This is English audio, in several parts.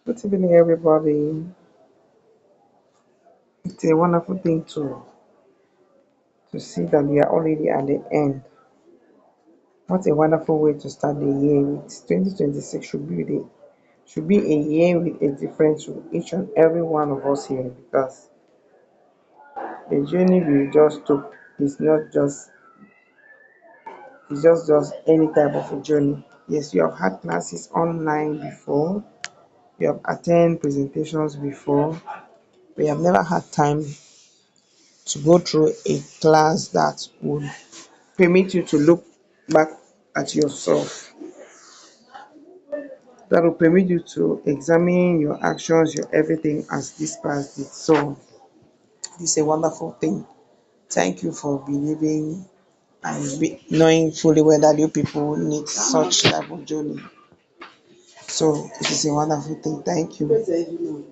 Good evening, everybody. It's a wonderful thing to see that we are already at the end. What a wonderful way to start the year with. 2026 should be a year with a difference to each and every one of us here because the journey we just took is not just it's just any type of a journey. Yes, you have had classes online before, you have attended presentations before, but you have never had time to go through a class that would permit you to look back at yourself, that will permit you to examine your actions, your everything as this class did. So this is a wonderful thing. Thank you for believing and knowing fully well that you people need such type of journey. So it is a wonderful thing. Thank you.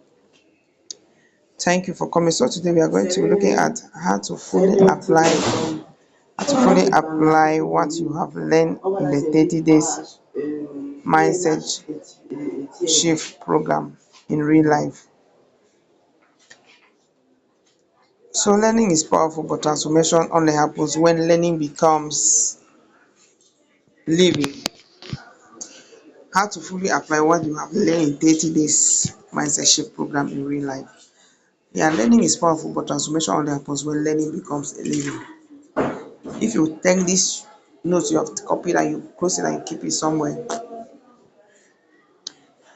Thank you for coming. So today we are going to be looking at how to fully apply what you have learned in the 30 days mindset shift program in real life. So learning is powerful, but transformation only happens when learning becomes living. How to fully apply what you have learned in 30 days mindset shift program in real life. Yeah, learning is powerful, but transformation only happens when learning becomes living. If you take this note you have copied and you close it and you keep it somewhere,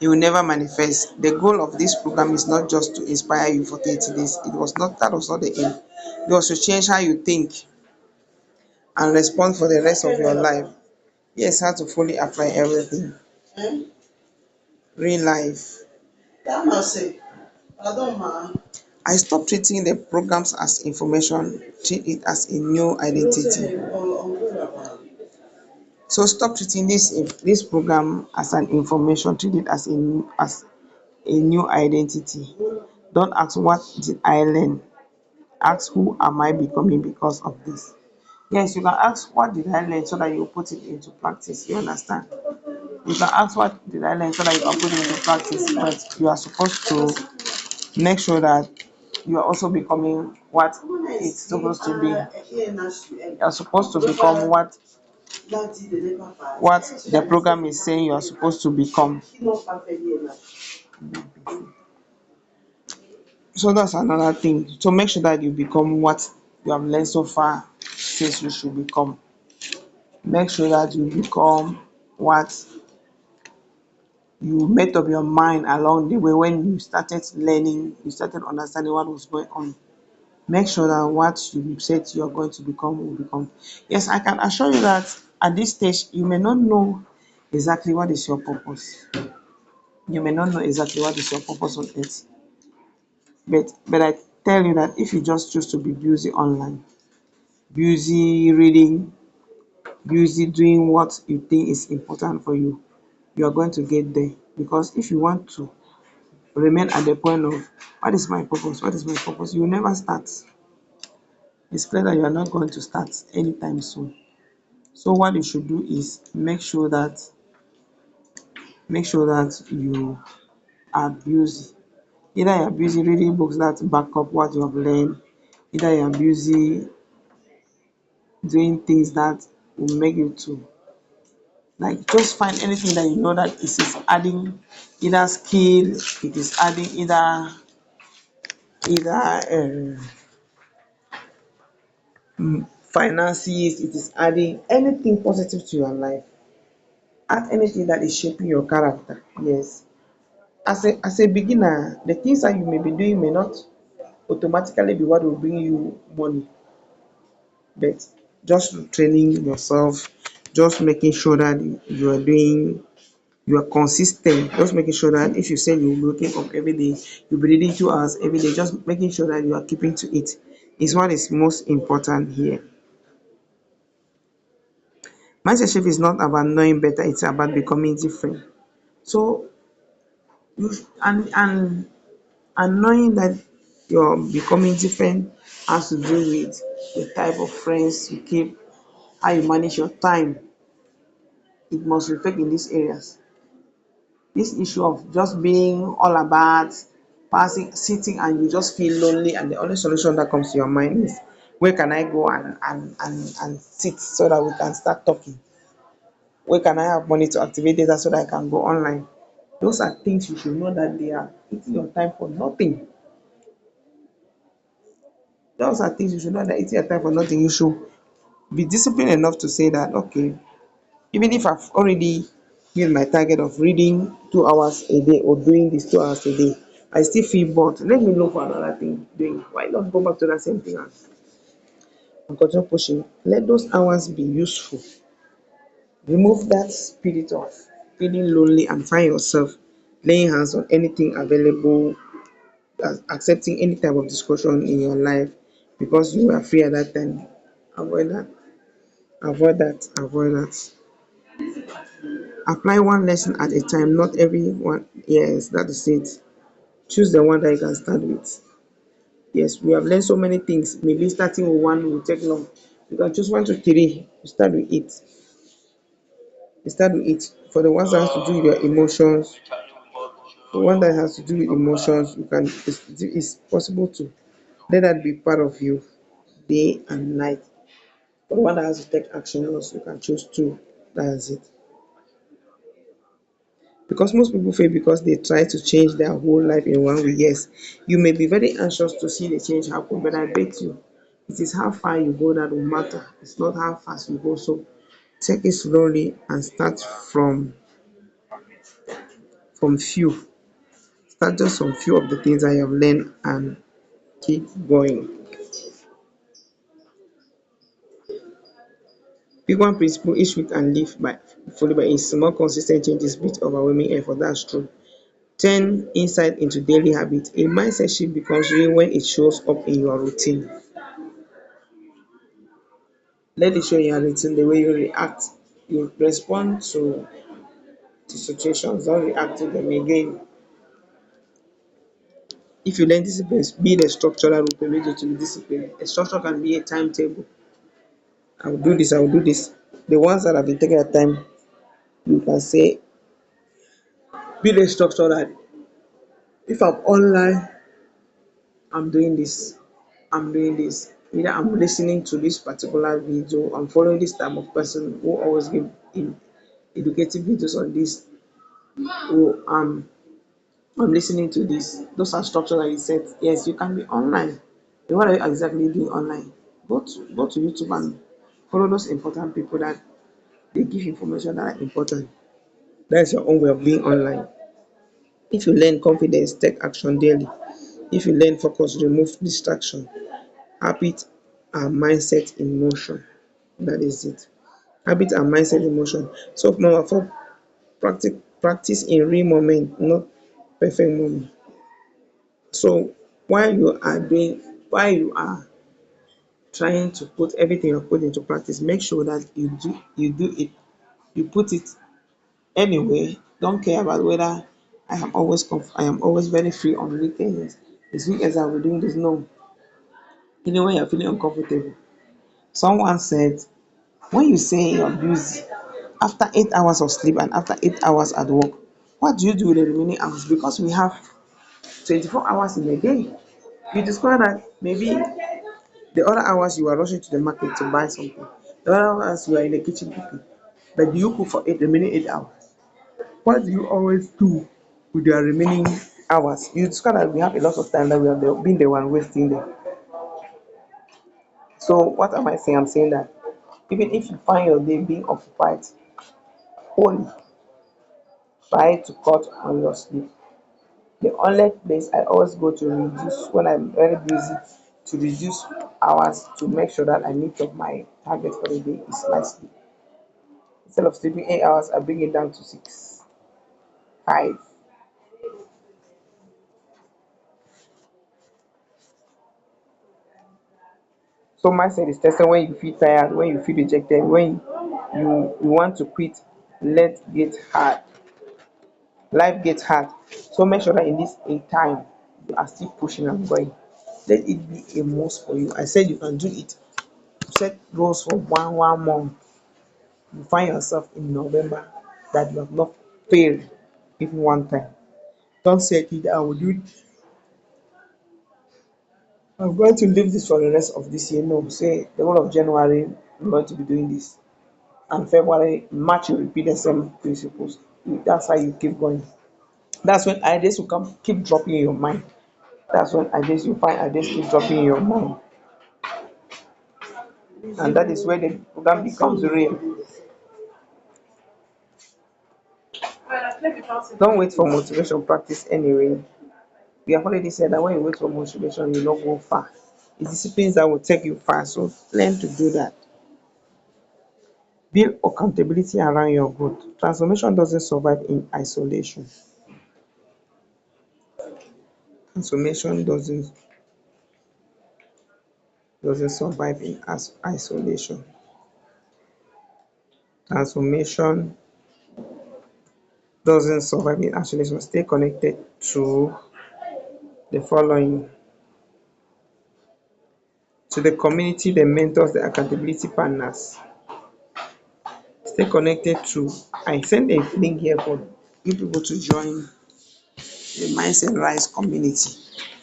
it will never manifest. The goal of this program is not just to inspire you for 30 days. That was not the aim. It was to change how you think and respond for the rest of your life. Yes, how to fully apply everything. Real life. I stopped treating the programs as information, treat it as a new identity. So stop treating this program as an information, treat it as a new identity. Don't ask what did I learn. Ask who am I becoming because of this. Yes, you can ask what did I learn so that you put it into practice. You understand? You can ask what did I learn so that you can put it into practice, but you are supposed to make sure that you are also becoming what it's supposed to be. You are supposed to become what the program is saying you are supposed to become. So that's another thing. So make sure that you become what you have learned so far says you should become. Make sure that you become what you made up your mind along the way when you started learning, you started understanding what was going on. Make sure that what you said you are going to become will become. Yes, I can assure you that at this stage you may not know exactly what is your purpose. You may not know exactly what is your purpose on earth. But I tell you that if you just choose to be busy online, busy reading, busy doing what you think is important for you, you are going to get there. Because if you want to remain at the point of what is my purpose, what is my purpose, you will never start. It's clear that you are not going to start anytime soon. So what you should do is make sure that you are busy. Either you are busy reading books that back up what you have learned, either you are busy doing things that will make you to like just find anything that you know that is adding either skill, it is adding either finances, it is adding anything positive to your life. Add anything that is shaping your character. Yes. As a beginner, the things that you may be doing may not automatically be what will bring you money, but just training yourself, just making sure that you are consistent, just making sure that if you say you'll be waking up every day, you'll be reading 2 hours every day, just making sure that you are keeping to it is what is most important here. Mindset shift is not about knowing better, it's about becoming different. So you and knowing that you're becoming different has to do with the type of friends you keep, how you manage your time. It must reflect in these areas. This issue of just being all about passing, sitting, and you just feel lonely, and the only solution that comes to your mind is, where can I go and sit so that we can start talking? Where can I have money to activate data so that I can go online? Those are things you should know that they are eating your time for nothing. Those are things you should know that eating your time for nothing. You should be disciplined enough to say that, okay, even if I've already hit my target of reading 2 hours a day or doing this 2 hours a day, I still feel bored. Let me look for another thing doing. Why not go back to that same thing and continue pushing? Let those hours be useful. Remove that spirit of feeling lonely and find yourself laying hands on anything available, accepting any type of discussion in your life because you were free at that time. Avoid that. Avoid that. Avoid that. Apply one lesson at a time, not every one. Yes, that is it. Choose the one that you can start with. Yes, we have learned so many things. Maybe starting with one will take long. You can choose one to three. You start with it. You start with it. For the ones that has to do with your emotions, the one that has to do with emotions, you can. It's possible to let that be part of you, day and night. For the one that has to take action, also you can choose two. That's it. Because most people fail because they try to change their whole life in one week. Yes, you may be very anxious to see the change happen, but I bet you it is how far you go that will matter. It's not how fast you go. So take it slowly and start from few. Start just from few of the things I have learned and keep going. Pick one principle each week and live by, followed by a small consistent changes beat overwhelming effort. That's true. Turn insight into daily habit. A mindset shift becomes real when it shows up in your routine. Let it show in your routine the way you react. You respond to situations, don't react to them again. If you learn discipline, build a structure that will permit you to be disciplined. A structure can be a timetable. I will do this, I will do this. The ones that have been taking their time, you can say, build a structure that if I'm online, I'm doing this, I'm doing this. Either I'm listening to this particular video, I'm following this type of person who always give educative videos on this, or I'm listening to this. Those are structures that you set. Yes, you can be online. Then what are you exactly doing online? Go to YouTube and follow those important people that they give information that are important. That's your own way of being online. If you learn confidence, take action daily. If you learn focus, remove distraction. Habit and mindset in motion. That is it. Habit and mindset in motion. So number four, practice in real moment, not perfect moment. So while you are trying to put everything you put into practice, make sure that you do it, you put it anyway. Don't care about whether I am always very free on weekends. This weekends I will be doing this. No, even when you're feeling uncomfortable. Someone said, when you say you're busy after 8 hours of sleep and after 8 hours at work, what do you do with the remaining hours? Because we have 24 hours in a day. You discover that maybe the other hours you are rushing to the market to buy something. The other hours you are in the kitchen cooking. But do you cook for the remaining 8 hours? What do you always do with your remaining hours? You discover that we have a lot of time that we have been the one wasting them. So what am I saying? I'm saying that even if you find your day being occupied wholly, try to cut on your sleep. The only place I always go to reduce when I'm very busy to reduce hours to make sure that I meet up my target for the day is my sleep. Instead of sleeping 8 hours, I bring it down to 6, 5. So mindset is tested when you feel tired, when you feel rejected, when you want to quit. Let get hard. Life gets hard. So make sure that in this a time you are still pushing and going. Let it be a must for you. I said you can do it. Set goals for one month. You find yourself in November that you have not failed. even one time. Don't say it, I will do I'm going to leave this for the rest of this year. No, say the whole of January, I'm going to be doing this. And February, March, you repeat the same principles. That's how you keep going. That's when ideas will come, keep dropping in your mind. That's when ideas you find ideas keep dropping in your mind. And that is where the program becomes real. Don't wait for motivation, practice anyway. We have already said that when you wait for motivation, you don't go far. It's disciplines that will take you far. So learn to do that. Build accountability around your growth. Transformation doesn't survive in isolation. Transformation doesn't survive in isolation. Transformation doesn't survive in isolation. Stay connected to the following: to the community, the mentors, the accountability partners. Stay connected to. I send a link here for you people to join the Mindset Rise community.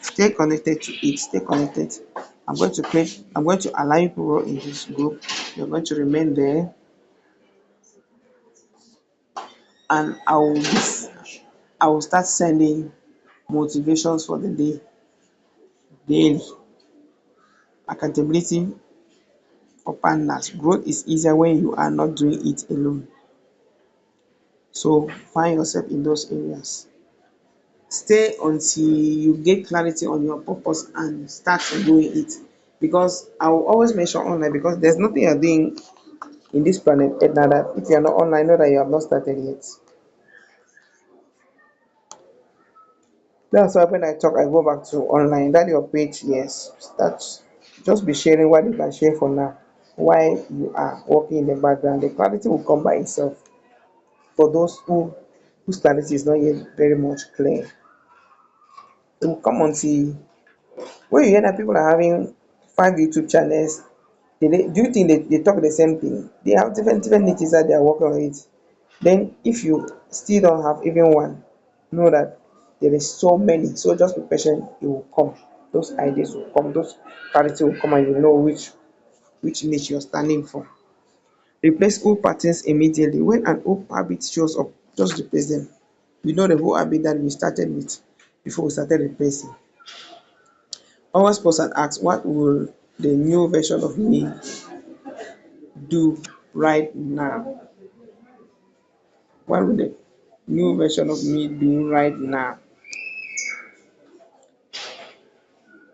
Stay connected to it. Stay connected. I'm going to allow you people in this group. You're going to remain there, and I will start sending motivations for the day daily. Accountability for partners. Growth is easier when you are not doing it alone. So find yourself in those areas. Stay until you get clarity on your purpose and start doing it. Because I will always mention online, because there's nothing you're doing in this planet Earth now that if you're not online, know that you have not started yet. That's why when I talk, I go back to online. That your page, yes. Start just be sharing what you can share for now. While you are working in the background, the clarity will come by itself. For those whose clarity is not yet very much clear, it will come until when you hear that people are having 5 YouTube channels. Do you think they talk the same thing? They have different niches that they are working on it. Then if you still don't have even one, know that there is so many. So just be patient, it will come. Those ideas will come, those clarity will come, and you know which niche you're standing for. Replace old patterns immediately. When an old habit shows up, just replace them. We know the whole habit that we started with before we started replacing. Always pause and ask, what will the new version of me do right now? What will the new version of me do right now?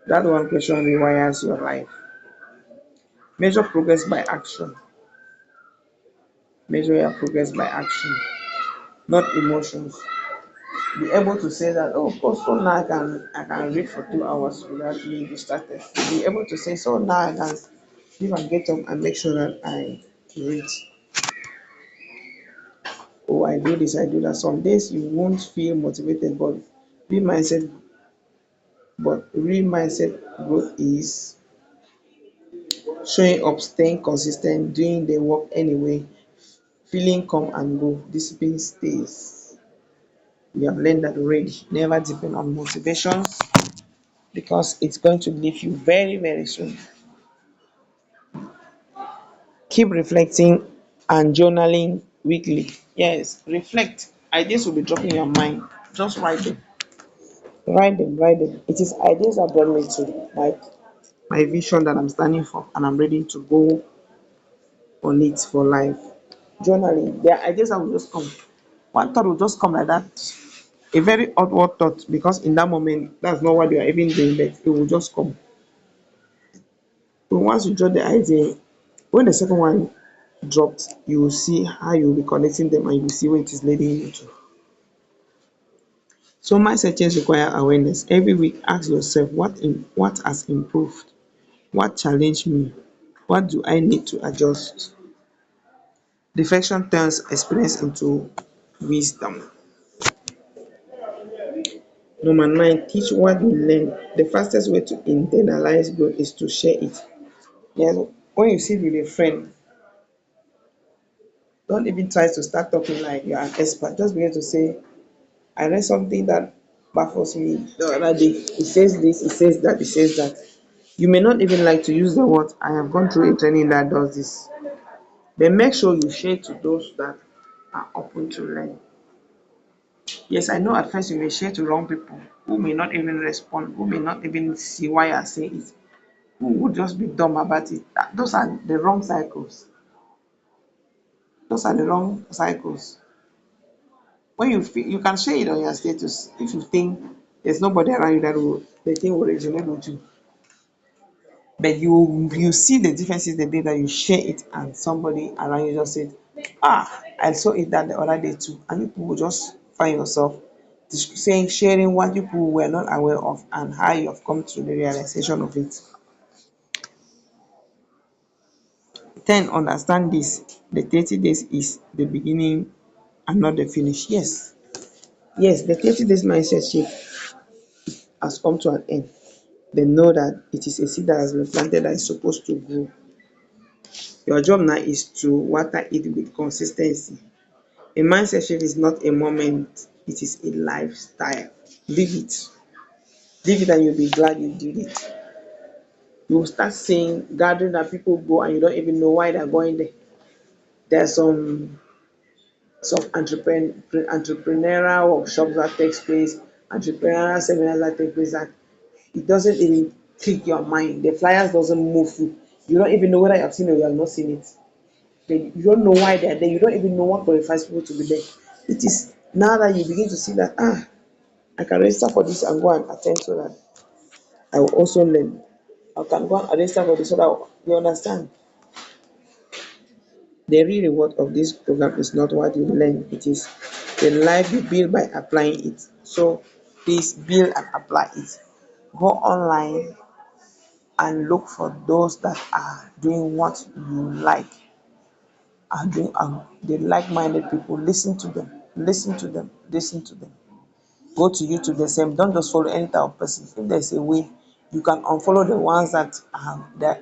That one question rewires your life. Measure progress by action. Measure your progress by action, not emotions. Be able to say that, oh, of course, so now I can read for 2 hours without being distracted. Be able to say, so now I can if I get up and make sure that I read. Oh, I do this, I do that. Some days you won't feel motivated, but real mindset, real mindset growth is showing up, staying consistent, doing the work anyway, feeling come and go, discipline stays. We have learned that already. Never depend on motivations, because it's going to leave you very, very soon. Keep reflecting and journaling weekly. Yes, reflect. Ideas will be dropping in your mind. Just write them. Write them, write them. It is ideas that brought me to my vision that I'm standing for, and I'm ready to go on it for life. Journaling. There are ideas that will just come. One thought will just come like that. A very outward thought, because in that moment, that's not what you are even doing, but it will just come. But once you jot the idea, when the second one dropped, you will see how you will be connecting them, and you will see where it is leading you to. So mindset change require awareness. Every week, ask yourself what has improved, what challenged me, what do I need to adjust. Reflection turns experience into wisdom. Number 9, teach what you learn. The fastest way to internalize growth is to share it. Yes, when you sit with a friend, don't even try to start talking like you are an expert. Just begin to say, I read something that baffles me the other day. It says this, it says that, it says that. You may not even like to use the word, I have gone through a training that does this. But make sure you share to those that are open to learn. Yes, I know at first you may share to wrong people who may not even respond, who may not even see why I say it, who would just be dumb about it. Those are the wrong cycles. Those are the wrong cycles. When you feel, you can share it on your status if you think there's nobody around you that will the thing will resonate with you. But you see the differences the day that you share it and somebody around you just said, ah, I saw it that the other day too. And you people will just find yourself saying sharing what you people were not aware of and how you have come to the realization of it. Then understand this, the 30 days is the beginning and not the finish. Yes. Yes, the 30 days mindset shift has come to an end. Then know that it is a seed that has been planted that is supposed to grow. Your job now is to water it with consistency. A mindset shift is not a moment, it is a lifestyle. Live it. Live it and you'll be glad you did it. You will start seeing gathering that people go and you don't even know why they're going there. There's some entrepreneurial workshops that takes place, entrepreneurial seminars that take place that it doesn't even click your mind. The flyers doesn't move you. You don't even know whether you have seen it or you have not seen it. You don't know why they're there. You don't even know what qualifies people to be there. It is now that you begin to see that I can register for this and go and attend so that I will also learn. I can go and register for this so that you understand. The real reward of this program is not what you learn, it is the life you build by applying it. So please build and apply it. Go online and look for those that are doing what you like, are doing the like-minded people. Listen to them, listen to them, listen to them. Go to YouTube the same. Don't just follow any type of person. If there's a way, you can unfollow the ones that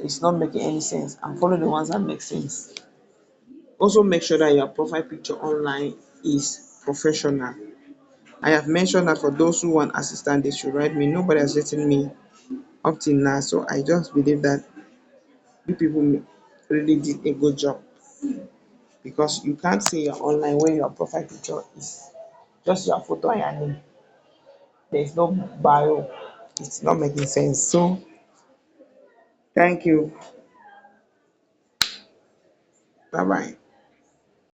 is not making any sense and follow the ones that make sense. Also make sure that your profile picture online is professional. I have mentioned that for those who want assistance, they should write me. Nobody has written me up till now, so I just believe that you people really did a good job because you can't say you're online when your profile picture is just your photo and your name. There's no bio. It's not making sense. So thank you. Bye bye.